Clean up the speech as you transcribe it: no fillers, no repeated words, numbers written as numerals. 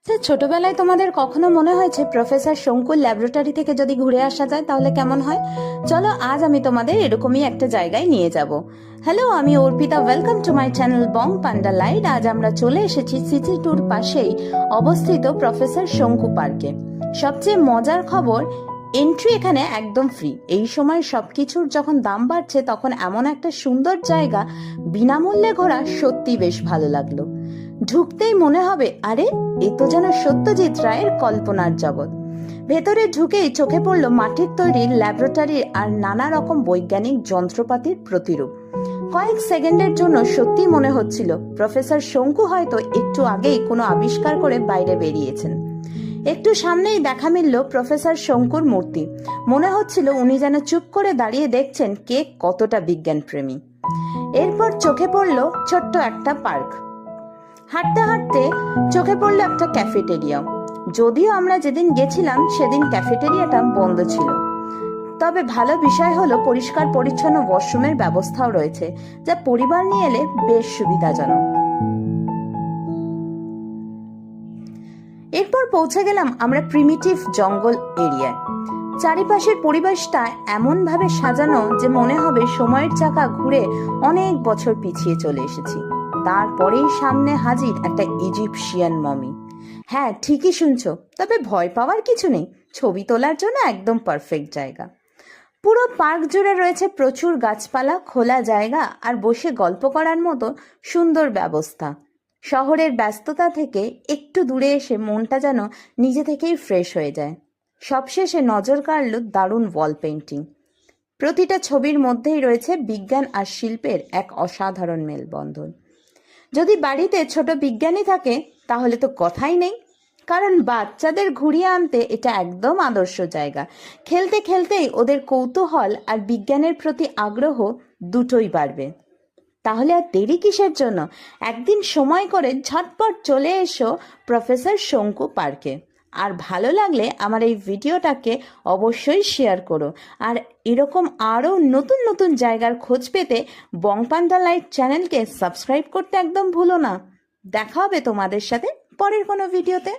Sir, ছোটবেলায় তোমাদের কখনো মনে হয়েছে প্রফেসর শঙ্কুর ল্যাবরেটরি থেকে যদি ঘুরে আসা যায় তাহলে কেমন হয়? চলো, আজ আমি তোমাদের এরকমই একটা জায়গায় নিয়ে যাব। হ্যালো, আমি Arpita, welcome to my channel Bong panda light. আজ আমরা চলে এসেছি সিটি টুর পাশেই অবস্থিত প্রফেসর শঙ্কু পার্কে। সবচেয়ে মজার খবর, এন্ট্রি এখানে একদম ফ্রি। এই সময় সবকিছুর যখন দাম বাড়ছে, তখন এমন একটা সুন্দর জায়গা বিনামূল্যে ঘোরা সত্যি বেশ ভালো লাগলো। ঢুকতেই মনে হবে, আরে এ তো যেন সত্যজিৎ রায়ের কল্পনার জগৎ। ভেতরে ঢুকেই চোখে পড়ল মাটির তৈরি ল্যাবরেটরি আর নানা রকম বৈজ্ঞানিক যন্ত্রপাতির প্রতিরূপ। কয়েক সেকেন্ডের জন্য সত্যি মনে হচ্ছিল প্রফেসর শঙ্কু হয়তো একটু আগেই কোনো আবিষ্কার করে বাইরে বেরিয়েছেন। একটু সামনেই দেখা মিলল প্রফেসর শঙ্কুর মূর্তি। মনে হচ্ছিল উনি যেন চুপ করে দাঁড়িয়ে দেখছেন কে কতটা বিজ্ঞান প্রেমী। এরপর চোখে পড়ল ছোট্ট একটা পার্ক। হাঁটতে হাঁটতে চোখে পড়লো একটা ক্যাফেটেরিয়া। যদিও আমরা যেদিন গেছিলাম সেদিন ক্যাফেটেরিয়াটা বন্ধ ছিল, তবে ভালো বিষয় হলো পরিষ্কার পরিচ্ছন্ন ওয়াশরুমের ব্যবস্থাও রয়েছে, যা পরিবার নিয়ে এলে বেশ সুবিধাজনক। এরপর পৌঁছে গেলাম আমরা প্রিমিটিভ জঙ্গল এরিয়ায়। চারিপাশের পরিবেশটা এমন ভাবে সাজানো যে মনে হবে সময়ের চাকা ঘুরে অনেক বছর পিছিয়ে চলে এসেছি। তারপরেই সামনে হাজির একটা ইজিপশিয়ান মমি। হ্যাঁ, ঠিকই শুনছো, তবে ভয় পাওয়ার কিছু নেই। ছবি তোলার জন্য একদম পারফেক্ট জায়গা। পুরো পার্ক জুড়ে রয়েছে প্রচুর গাছপালা, খোলা জায়গা আর বসে গল্প করার মতো সুন্দর ব্যবস্থা। শহরের ব্যস্ততা থেকে একটু দূরে এসে মনটা যেন নিজে থেকেই ফ্রেশ হয়ে যায়। সবশেষে নজর কাড়ল দারুণ ওয়াল পেন্টিং। প্রতিটা ছবির মধ্যেই রয়েছে বিজ্ঞান আর শিল্পের এক অসাধারণ মেলবন্ধন। যদি বাড়িতে ছোট বিজ্ঞানী থাকে তাহলে তো কথাই নেই, কারণ বাচ্চাদের ঘুরিয়ে আনতে এটা একদম আদর্শ জায়গা। খেলতে খেলতেই ওদের কৌতূহল আর বিজ্ঞানের প্রতি আগ্রহ দুটোই বাড়বে। তাহলে আর দেরি কিসের জন্য? একদিন সময় করে ঝটপট চলে এসো প্রফেসর শঙ্কু পার্কে। আর ভালো লাগলে আমার এই ভিডিওটাকে অবশ্যই শেয়ার করো। আর এরকম আরও নতুন নতুন জায়গার খোঁজ পেতে বং পান্ডা লাইট চ্যানেলকে সাবস্ক্রাইব করতে একদম ভুলো না। দেখা হবে তোমাদের সাথে পরের কোনো ভিডিওতে।